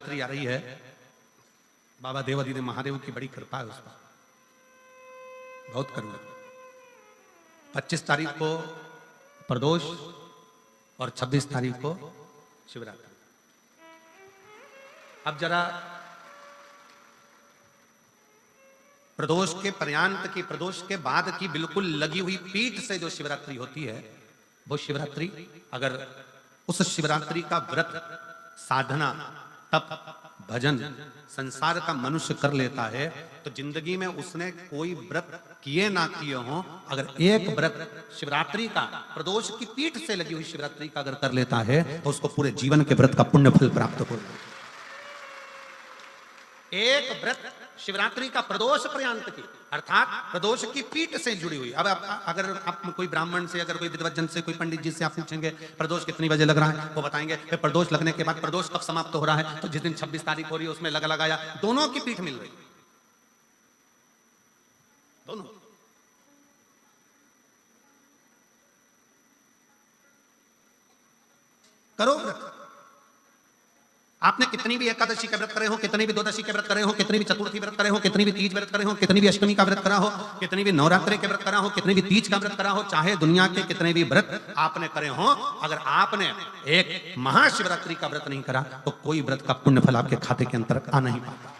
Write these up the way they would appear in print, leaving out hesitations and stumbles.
आ रही है। बाबा देवादिदेव महादेव की बड़ी कृपा है उस पर, बहुत करुणा। 25 तारीख को प्रदोष और 26 तारीख को शिवरात्रि। अब जरा प्रदोष के पर्यांत की, प्रदोष के बाद की बिल्कुल लगी हुई पीठ से जो शिवरात्रि होती है, वो शिवरात्रि अगर उस शिवरात्रि का व्रत, साधना, तप, भजन, संसार का मनुष्य कर लेता है तो जिंदगी में उसने कोई व्रत किए ना किए हो, अगर एक व्रत शिवरात्रि का, प्रदोष की पीठ से लगी हुई शिवरात्रि का अगर कर लेता है तो उसको पूरे जीवन के व्रत का पुण्य फल प्राप्त हो। एक व्रत शिवरात्रि का प्रदोष पर्यंत की, अर्थात प्रदोष की पीठ से जुड़ी हुई। अब अगर आप कोई ब्राह्मण से, अगर कोई विद्वज्जन से, कोई पंडित जी से आप पूछेंगे प्रदोष कितनी बजे लग रहा है, वो बताएंगे फिर प्रदोष लगने के बाद प्रदोष कब समाप्त हो रहा है, तो जिस दिन 26 तारीख हो रही है उसमें लगाया, दोनों की पीठ मिल रही, दोनों। करो व्रत। आपने कितनी भी एकादशी के व्रत करे हो, कितनी भी द्वादशी के व्रत करे हो, कितनी भी चतुर्थी व्रत करे हो, कितनी भी तीज व्रत करे हो, कितनी भी अष्टमी का व्रत करा हो, कितनी भी नवरात्रि के व्रत करा हो, कितनी भी तीज का व्रत करा हो, चाहे दुनिया के कितने भी व्रत आपने करे हो, अगर आपने एक महाशिवरात्रि का व्रत नहीं करा तो कोई व्रत का पुण्य फल आपके खाते के अंतर्गत आ नहीं पाता।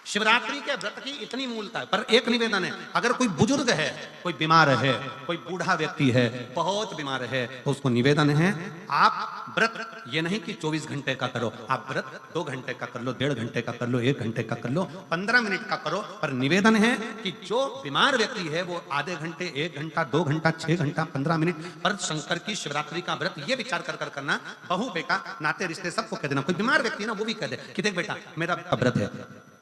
शिवरात्रि के व्रत की इतनी मूलता है। पर एक निवेदन है, अगर कोई बुजुर्ग है, कोई बीमार है, कोई बूढ़ा व्यक्ति है, बहुत बीमार है, तो उसको निवेदन है आप व्रत ये नहीं कि 24 घंटे का करो, आप व्रत 2 घंटे का कर लो, 1.5 घंटे का कर लो, 1 घंटे का कर लो, 15 मिनट का करो। पर निवेदन है कि जो बीमार व्यक्ति है वो आधे घंटे, 1 घंटा, 2 घंटा, 6 घंटा, 15 मिनट पर शंकर की शिवरात्रि का व्रत ये विचार कर करना, बहू बेटा नाते रिश्ते सबको कह देना। कोई बीमार व्यक्ति ना वो भी कह दे कि देख बेटा मेरा व्रत है,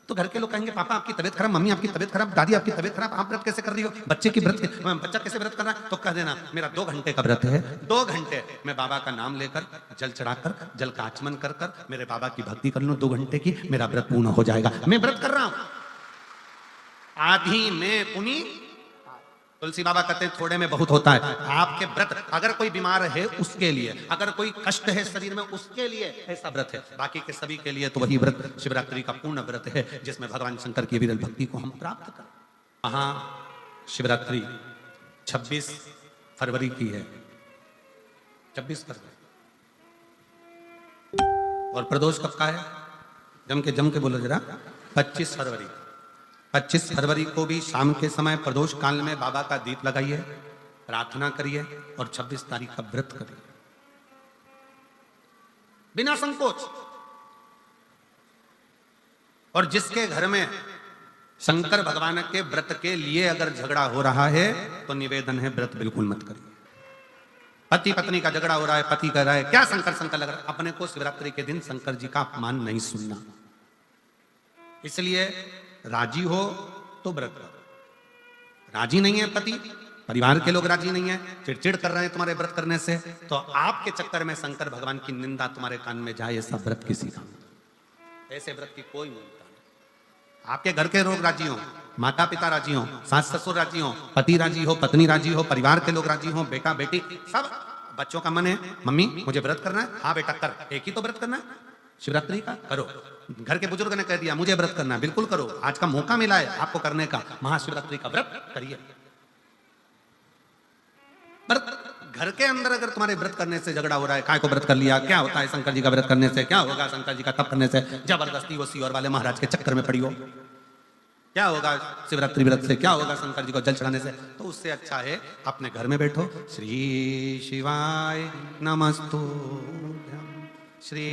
तो घर के लोग कहेंगे पापा आपकी तबीयत खराब, मम्मी आपकी तबीयत खराब, दादी आपकी तबीयत खराब, आप व्रत कैसे कर रही हो, बच्चे की व्रत, बच्चा कैसे व्रत कर रहा है, तो कह देना मेरा 2 घंटे का व्रत है, 2 घंटे मैं बाबा का नाम लेकर, जल चढ़ाकर, जल का आचमन कर कर मेरे बाबा की भक्ति कर लूं 2 घंटे की, मेरा व्रत पूर्ण हो जाएगा। मैं व्रत कर रहा हूं, आधी में पुनी। तुलसी बाबा कहते हैं थोड़े में बहुत होता है। आपके व्रत, अगर कोई बीमार है उसके लिए, अगर कोई कष्ट है शरीर में उसके लिए ऐसा व्रत है, बाकी के सभी के लिए तो वही व्रत शिवरात्रि का पूर्ण व्रत है जिसमें भगवान शंकर की विरल भक्ति को हम प्राप्त करें। वहां शिवरात्रि 26 फरवरी की है, 26 फरवरी। और प्रदोष कब का है, जम के बोलो जरा, 25 फरवरी। 25 फरवरी को भी शाम के समय प्रदोष काल में बाबा का दीप लगाइए, प्रार्थना करिए और 26 तारीख का व्रत करिए बिना संकोच। और जिसके घर में शंकर भगवान के व्रत के लिए अगर झगड़ा हो रहा है तो निवेदन है व्रत बिल्कुल मत करिए। पति पत्नी का झगड़ा हो रहा है, पति कह रहा है क्या शंकर शंकर लग रहा है, अपने को शिवरात्रि के दिन शंकर जी का अपमान नहीं सुनना। इसलिए राजी हो तो व्रत करो, राजी नहीं है पति, परिवार के लोग राजी नहीं है, चिड़चिड़ कर रहे हैं तुम्हारे व्रत करने से, तो आपके चक्कर में शंकर भगवान की निंदा तुम्हारे कान में जाए, ऐसा व्रत किसी का, ऐसे व्रत की कोई मूलता नहीं। आपके घर के लोग राजी हो, माता पिता राजी हो, सास ससुर राजी हो, पति राजी हो, पत्नी राजी हो, परिवार के लोग राजी हो, बेटा बेटी सब, बच्चों का मन है मम्मी मुझे व्रत करना है, हाँ बेटा कर, एक ही तो व्रत करना है शिवरात्रि का, करो। घर के बुजुर्ग ने कह दिया मुझे व्रत करना है, बिल्कुल करो, आज का मौका मिला है आपको करने का, महाशिवरात्रि का व्रत करिए। पर घर के अंदर अगर तुम्हारे व्रत करने से झगड़ा हो रहा है, काय को व्रत कर लिया, क्या होता है शंकर जी का व्रत करने से, क्या होगा शंकर जी का तप करने से, जबरदस्ती वो सीवर वाले महाराज के चक्कर में पड़ी हो, क्या होगा शिवरात्रि व्रत से, क्या होगा शंकर जी को जल चढ़ाने से, तो उससे अच्छा है अपने घर में बैठो, श्री शिवाय नमस्तुभ्यं, श्री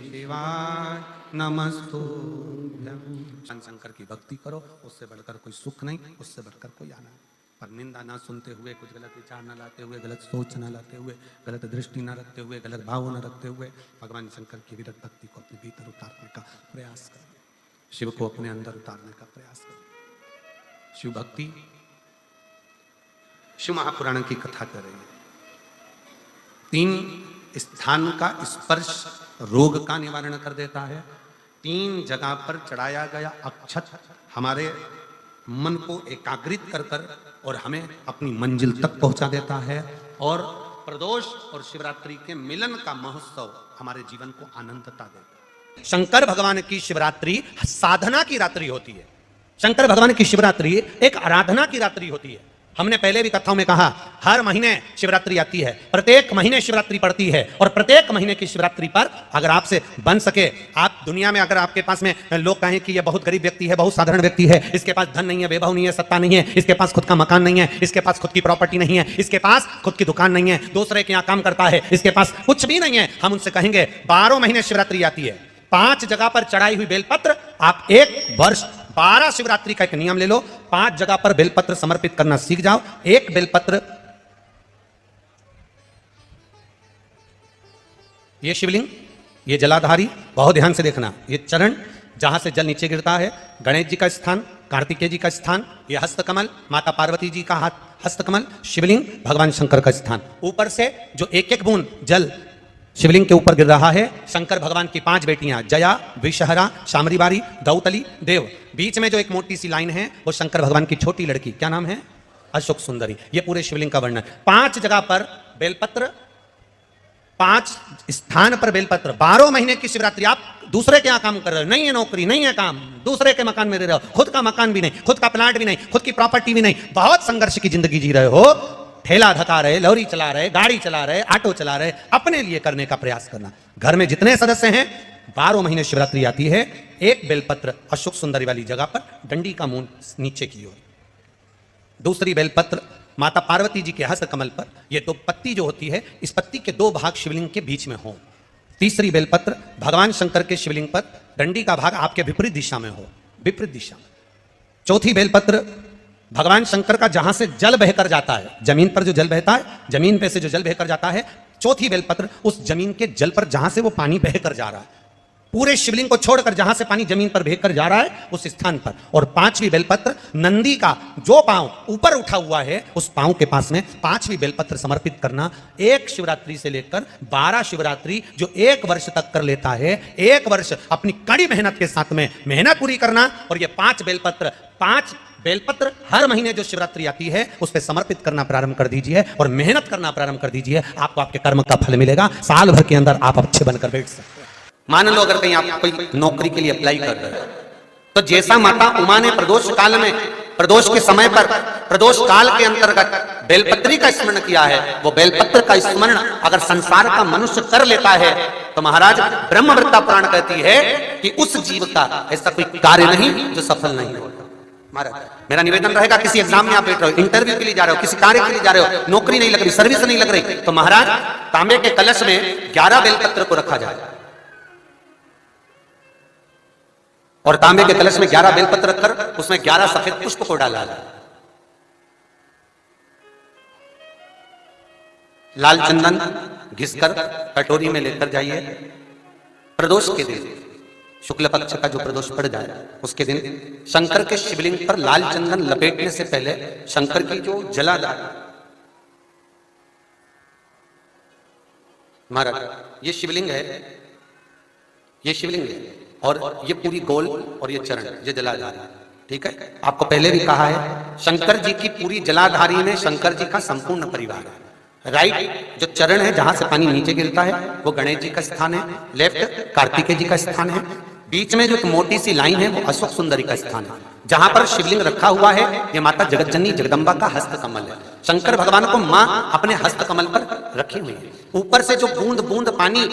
शिवाय नमस्तुभ्यं। शंकर की भक्ति करो, उससे बढ़कर कोई सुख नहीं, उससे बढ़कर कोई आनंद। पर निंदा ना सुनते हुए, कुछ गलत विचार ना लाते हुए, गलत सोच ना लाते हुए, गलत दृष्टि ना रखते हुए, गलत भाव न रखते हुए भगवान शंकर की विरत भक्ति को अपने भीतर उतारने का प्रयास करें, शिव को अपने अंदर उतारने का प्रयास करें। शिव भक्ति, शिव महापुराण की कथा कर रही है। 3 स्थान का स्पर्श रोग का निवारण कर देता है। 3 जगह पर चढ़ाया गया अक्षत हमारे मन को एकाग्रित कर कर और हमें अपनी मंजिल तक पहुंचा देता है। और प्रदोष और शिवरात्रि के मिलन का महोत्सव हमारे जीवन को अनंतता देता है। शंकर भगवान की शिवरात्रि साधना की रात्रि होती है। शंकर भगवान की शिवरात्रि एक आराधना की रात्रि होती है। हमने पहले भी कथाओं में कहा, हर महीने शिवरात्रि आती है, प्रत्येक महीने शिवरात्रि पड़ती है, और प्रत्येक महीने की शिवरात्रि पर अगर आपसे बन सके, आप दुनिया में अगर आपके पास में लोग कहें कि यह बहुत गरीब व्यक्ति है, बहुत साधारण व्यक्ति है, इसके पास धन नहीं है, वैभव नहीं है, सत्ता नहीं है, इसके पास खुद का मकान नहीं है, इसके पास खुद की प्रॉपर्टी नहीं है, इसके पास खुद की दुकान नहीं है, दूसरे के यहाँ काम करता है, इसके पास कुछ भी नहीं है, हम उनसे कहेंगे 12 महीने शिवरात्रि आती है, 5 जगह पर चढ़ाई हुई बेलपत्र आप 1 वर्ष 12 शिवरात्रि का एक नियम ले लो, 5 जगह पर बेलपत्र समर्पित करना सीख जाओ। एक बेलपत्र, ये शिवलिंग, ये जलाधारी, बहुत ध्यान से देखना, ये चरण जहां से जल नीचे गिरता है, गणेश जी का स्थान, कार्तिकेय जी का स्थान, ये हस्तकमल, माता पार्वती जी का हाथ हस्तकमल, शिवलिंग भगवान शंकर का स्थान। ऊपर से जो एक एक बूंद जल शिवलिंग के ऊपर गिर रहा है, शंकर भगवान की 5 बेटियां, जया, विषहरा, शामरीबारी, दौतली, देव। बीच में जो एक मोटी सी लाइन है वो शंकर भगवान की छोटी लड़की, क्या नाम है? अशोक सुंदरी। ये पूरे शिवलिंग का वर्णन। 5 जगह पर बेलपत्र, 5 स्थान पर बेलपत्र। 12 महीने की शिवरात्रि। आप दूसरे के यहाँ काम कर रहे हो, नहीं है नौकरी, नहीं है काम, दूसरे के मकान में रह रहे हो, खुद का मकान भी नहीं, खुद का प्लाट भी नहीं, खुद की प्रॉपर्टी भी नहीं, बहुत संघर्ष की जिंदगी जी रहे हो, ठेला धका रहे, लौरी चला रहे, गाड़ी चला रहे, ऑटो चला रहे, अपने लिए करने का प्रयास करना। घर में जितने सदस्य हैं, 12 महीने शिवरात्रि आती है, एक बेलपत्र अशोक सुंदरी वाली जगह पर, डंडी का मुंह नीचे की ओर। दूसरी बेलपत्र माता पार्वती जी के हस्त कमल पर, यह 2 पत्ती जो होती है, इस पत्ती के 2 भाग शिवलिंग के बीच में हो। तीसरी बेलपत्र भगवान शंकर के शिवलिंग पर, डंडी का भाग आपके विपरीत दिशा में हो, विपरीत दिशा में। चौथी बेलपत्र भगवान शंकर का जहां से जल बहकर जाता है, जमीन पर जो जल बहता है, जमीन पे से जो जल बहकर जाता है, चौथी बेलपत्र उस जमीन के जल पर जहां से वो पानी बहकर जा रहा है, पूरे शिवलिंग को छोड़कर जहां से पानी जमीन पर बहकर जा रहा है उस स्थान पर। और 5वीं बेलपत्र नंदी का जो पांव ऊपर उठा हुआ है उस पांव के पास में 5वीं बेलपत्र समर्पित करना। एक शिवरात्रि से लेकर 12 शिवरात्रि जो 1 वर्ष तक कर लेता है, 1 वर्ष अपनी कड़ी मेहनत के साथ में मेहनत पूरी करना। और ये 5 बेलपत्र हर महीने जो शिवरात्रि आती है उस पर समर्पित करना प्रारंभ कर दीजिए और मेहनत करना प्रारंभ कर दीजिए। आपको आपके कर्म का फल मिलेगा। साल भर के अंदर आप अच्छे बनकर बैठ सकते हैं। मान लो अगर कहीं आप कोई नौकरी के लिए अप्लाई कर रहे हो, तो जैसा माता उमा ने प्रदोष काल में, प्रदोष के समय पर, प्रदोष काल के अंतर्गत बेलपत्री का स्मरण किया है, वो बेलपत्र का स्मरण अगर संसार का मनुष्य कर लेता है तो महाराज ब्रह्मवृत्ता पुराण कहती है कि उस जीव का ऐसा कोई कार्य नहीं जो सफल नहीं होता। महाराज मेरा निवेदन रहेगा, किसी एग्जाम में आप बैठ रहे हो, इंटरव्यू के लिए जा रहे हो, किसी कार्य के लिए जा रहे हो, नौकरी नहीं लग रही, सर्विस नहीं लग रही, तो महाराज तांबे के कलश में 11 बेलपत्र को रखा जाए और तांबे के कलश में 11 बेलपत्र रखकर उसमें 11 सफेद पुष्प को डाला जाए। लाल चंदन घिसकर कटोरी में लेकर जाइए। प्रदोष के दिन, शुक्ल पक्ष का जो प्रदोष पड़ जाए उसके दिन शंकर के शिवलिंग पर लाल चंदन लपेटने से पहले शंकर की जो जलाधार, महाराज ये शिवलिंग है, ये शिवलिंग है और ये पूरी गोल और ये चरण, ये जलाधारी, ठीक है। आपको पहले भी कहा है शंकर जी की पूरी जलाधारी में शंकर जी का संपूर्ण परिवार है। राइट जो चरण है जहां से पानी नीचे गिरता है वो गणेश जी का स्थान है, लेफ्ट कार्तिकेय जी का स्थान है, बीच में जो एक मोटी सी लाइन है वो अशोक सुंदरी का स्थान है। जहां पर शिवलिंग रखा हुआ है ये माता जगतजननी जगदम्बा का हस्त कमल है। शंकर भगवान को मां अपने हस्त कमल पर रखी हुई है। ऊपर से जो बूंद बूंद पानी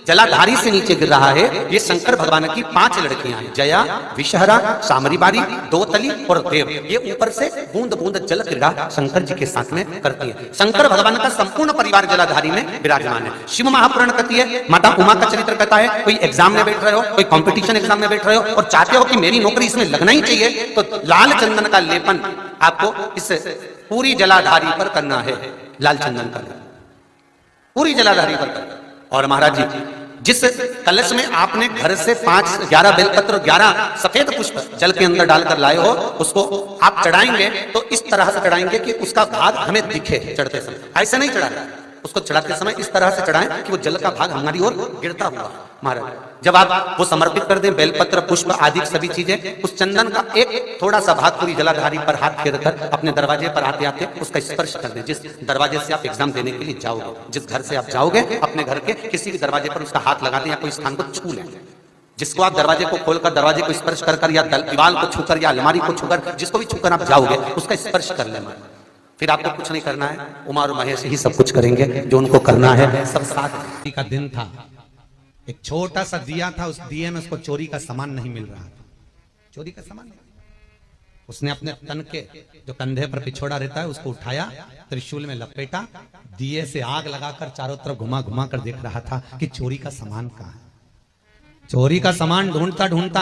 जलाधारी से नीचे गिर रहा है ये शंकर भगवान की 5 लड़कियां हैं, जया, विषहरा, शामरीबारी, दौतली और देव। ये ऊपर से बूंद बूंद जल क्रीड़ा शंकर जी के साथ में करती है। शंकर भगवान का संपूर्ण परिवार जलाधारी में विराजमान है। शिव महापुराण कहती है, माता उमा का चरित्र कहता है, कोई एग्जाम में बैठ रहे हो, कोई कंपटीशन एग्जाम में बैठ रहे हो और चाहते हो कि मेरी नौकरी इसमें लगना ही चाहिए, तो लाल चंदन का लेपन आपको इस पूरी जलाधारी पर करना है। लाल चंदन का लेपन पूरी जलाधारी पर करना। और महाराज जी जिस कलश में आपने घर से 11 बेलपत्र और 11 सफेद पुष्प जल के अंदर डालकर लाए हो उसको आप चढ़ाएंगे तो इस तरह से चढ़ाएंगे कि उसका भाग हमें दिखे चढ़ते समय। ऐसे नहीं चढ़ाना, उसको चढ़ाते समय इस तरह से चढ़ाएं कि वो जल का भाग हमारी ओर गिरता हुआ। महाराज जब आप वो समर्पित कर दें बेलपत्र पुष्प आदि सभी चीजें, उस चंदन का एक थोड़ा सा भाग पूरी जलाधारी पर हाथ फेर कर अपने दरवाजे पर आते आते उसका स्पर्श कर दें। जिस दरवाजे से आप एग्जाम देने के लिए जाओगे, जिस घर से आप जाओगे, अपने घर के किसी भी दरवाजे पर उसका हाथ लगा दें या कोई स्थान को छू लें। जिसको आप दरवाजे को खोलकर, दरवाजे को स्पर्श कर या दीवार को छूकर या अलमारी को छूकर, जिसको भी छूकर आप जाओगे उसका स्पर्श कर लेना। फिर आपको कुछ नहीं करना है, उमा और महेश ही सब कुछ करेंगे जो उनको करना है। सब साथ का दिन था, एक छोटा सा दिया था, उस दिए में उसको चोरी का सामान नहीं मिल रहा था, चोरी का सामान। उसने अपने तन के जो कंधे पर पिछोड़ा रहता है उसको उठाया, त्रिशूल में लपेटा, दिए से आग लगाकर चारों तरफ घुमा घुमा कर देख रहा था कि चोरी का सामान कहाँ है। चोरी का सामान ढूंढता ढूंढता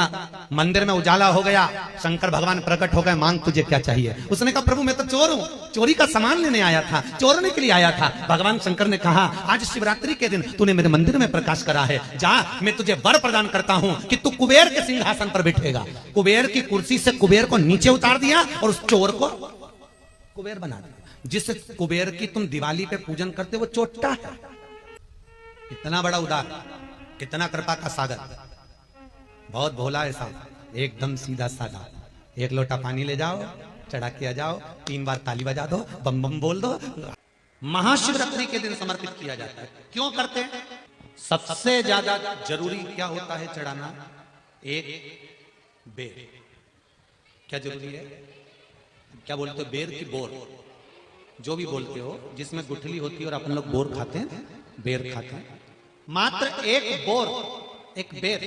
मंदिर में उजाला हो गया, शंकर भगवान प्रकट हो गए, मांग तुझे क्या चाहिए। उसने कहा प्रभु मैं तो चोर हूँ, चोरी का सामान लेने आया था, चोरने के लिए आया था। भगवान शंकर ने कहा आज शिवरात्रि के दिन तूने मेरे मंदिर में प्रकाश करा है, जा मैं तुझे वर प्रदान करता हूँ कि तू कुबेर के सिंहासन पर बैठेगा। कुबेर की कुर्सी से कुबेर को नीचे उतार दिया और उस चोर को कुबेर बना दिया। जिस कुबेर की तुम दिवाली पे पूजन करते वो चोट्टा है। कितना बड़ा उदार, कितना कृपा का सागर, बहुत भोला है साहब, एकदम सीधा साधा। एक लोटा पानी ले जाओ, चढ़ा के आ जाओ, 3 बार ताली बजा दो, बम बम बोल दो। महाशिवरात्रि के दिन समर्पित किया जाता है। क्यों करते हैं? सबसे ज्यादा जरूरी क्या होता है चढ़ाना? एक बेर। क्या जरूरी है? क्या बोलते हो? बेर की बोर, जो भी बोलते हो, जिसमें गुठली होती है और अपन लोग बोर खाते हैं, बेर खाते हैं। मात्र एक बोर, एक बेर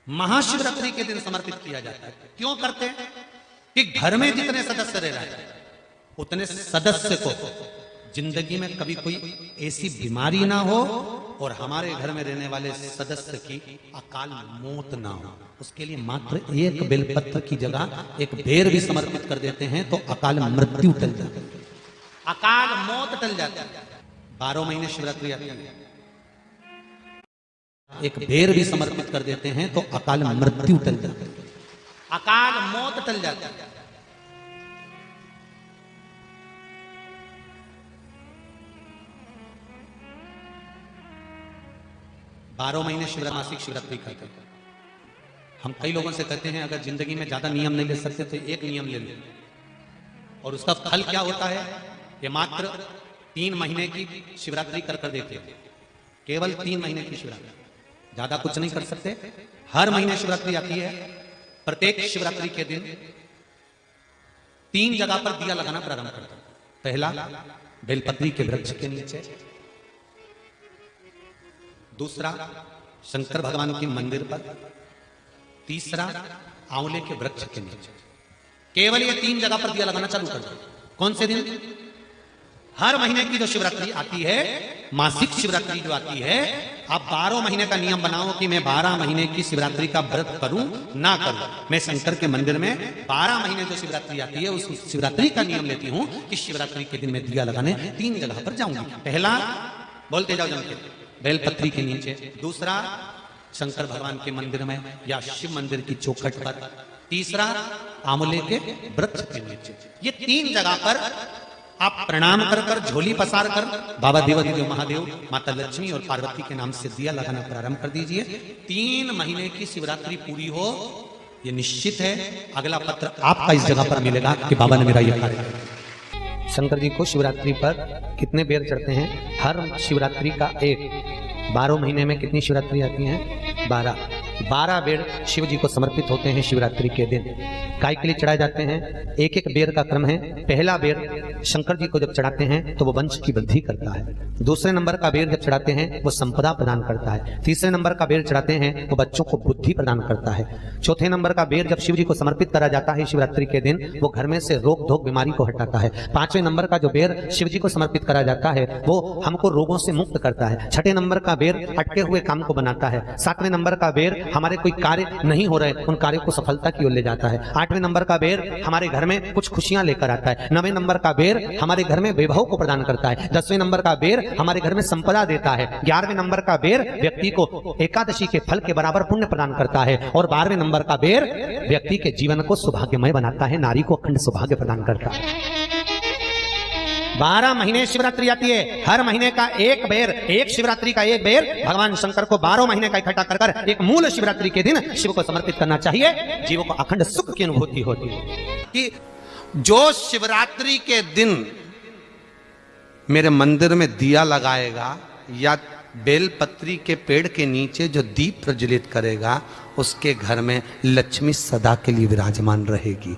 महाशिवरात्रि के दिन समर्पित किया जाता है। क्यों करते हैं? कि घर में जितने सदस्य रह रहे हैं उतने सदस्य को जिंदगी में कभी कोई ऐसी बीमारी ना हो और हमारे घर में रहने वाले सदस्य की अकाल मौत ना हो, उसके लिए मात्र एक बेलपत्र की जगह एक बेर भी समर्पित कर देते हैं तो अकाल मृत्यु टल जाती है, अकाल मौत टल जाती है। 12 महीने शिवरात्रि आती है, एक बेर भी समर्पित कर देते हैं तो अकाल मृत्यु टल जाती है, अकाल मौत टल जाती है। बारह महीने शिवरात्रि, मासिक शिवरात्रि करते हैं। हम कई लोगों से कहते हैं अगर जिंदगी में ज्यादा नियम नहीं ले सकते तो एक नियम ले लें, और उसका फल क्या होता है? ये मात्र 3 महीने की शिवरात्रि कर देते हैं, केवल 3 महीने की शिवरात्रि, ज्यादा कुछ नहीं कर सकते। हर महीने शिवरात्रि आती है, प्रत्येक शिवरात्रि के दिन 3 जगह पर दिया लगाना प्रारंभ करते हैं। पहला बेलपत्री के वृक्ष के नीचे, दूसरा शंकर भगवान के मंदिर पर, तीसरा आंवले के वृक्ष के नीचे। केवल ये 3 जगह पर दिया लगाना चालू कर दो। कौन से दिन? हर महीने की जो शिवरात्रि आती है, मासिक शिवरात्रि जो आती है, आप 12 महीने का नियम बनाओ कि मैं 12 महीने की शिवरात्रि का व्रत करूं ना करूं। मैं शंकर के मंदिर में 12 महीने जो शिवरात्रि आती है उस शिवरात्रि का नियम लेती हूं कि शिवरात्रि के दिन मैं दिया लगाने 3 जगह पर जाऊंगी। पहला बोलते जाओ जम के, बेलपत्री के नीचे, दूसरा शंकर भगवान के मंदिर में या शिव मंदिर की चौखट पर, तीसरा आंवले के वृक्ष के नीचे। ये 3 जगह पर आप प्रणाम कर कर, झोली पसार कर बाबा देवादिदेव महादेव, माता लक्ष्मी और पार्वती के नाम से दिया लगाना प्रारंभ कर दीजिए। 3 महीने की शिवरात्रि पूरी हो, ये निश्चित है अगला पत्र आपका इस जगह पर मिलेगा कि बाबा ने मेरा ये कार्य किया। शंकर जी को शिवरात्रि पर कितने बेर चढ़ते हैं? हर शिवरात्रि का एक। 12 महीने में कितनी शिवरात्रि आती हैं? 12 बेर शिव जी को समर्पित होते हैं शिवरात्रि के दिन। काय के लिए चढ़ाए जाते हैं? एक एक बेर का क्रम है। पहला बेर शंकर जी को जब चढ़ाते हैं तो वो वंश की वृद्धि करता है। दूसरे नंबर का बेर जब चढ़ाते हैं वो संपदा प्रदान करता है। तीसरे नंबर का बेर चढ़ाते हैं वो बच्चों को बुद्धि प्रदान करता है। चौथे नंबर का बेर जब शिव जी को समर्पित करा जाता है शिवरात्रि के दिन, वो घर में से रोग धोक बीमारी को हटाता है। 5वें नंबर का जो बेर शिव जी को समर्पित करा जाता है वो हमको रोगों से मुक्त करता है। 6ठे नंबर का बेर अटके हुए काम को बनाता है। 7वें नंबर का बेर हमारे कोई कार्य नहीं हो रहे उन कार्यों को सफलता की ओर ले जाता है। 8वें नंबर का बेर हमारे घर में कुछ खुशियां लेकर आता है। 9वें नंबर का बेर हमारे घर में वैभव को प्रदान करता है। 10वें नंबर का बेर हमारे घर में संपदा देता है। 11वें नंबर का बेर व्यक्ति को एकादशी के फल के बराबर पुण्य प्रदान करता है। और 12वें नंबर का बेर व्यक्ति के जीवन को सौभाग्यमय बनाता है, नारी को अखंड सौभाग्य प्रदान करता है। 12 महीने शिवरात्रि आती है, हर महीने का एक बेर, एक शिवरात्रि का एक बेर भगवान शंकर को 12 महीने का इकट्ठा कर कर एक मूल शिवरात्रि के दिन शिव को समर्पित करना चाहिए। जीवों को अखंड सुख की अनुभूति होती है कि जो शिवरात्रि के दिन मेरे मंदिर में दिया लगाएगा या बेलपत्री के पेड़ के नीचे जो दीप प्रज्वलित करेगा उसके घर में लक्ष्मी सदा के लिए विराजमान रहेगी।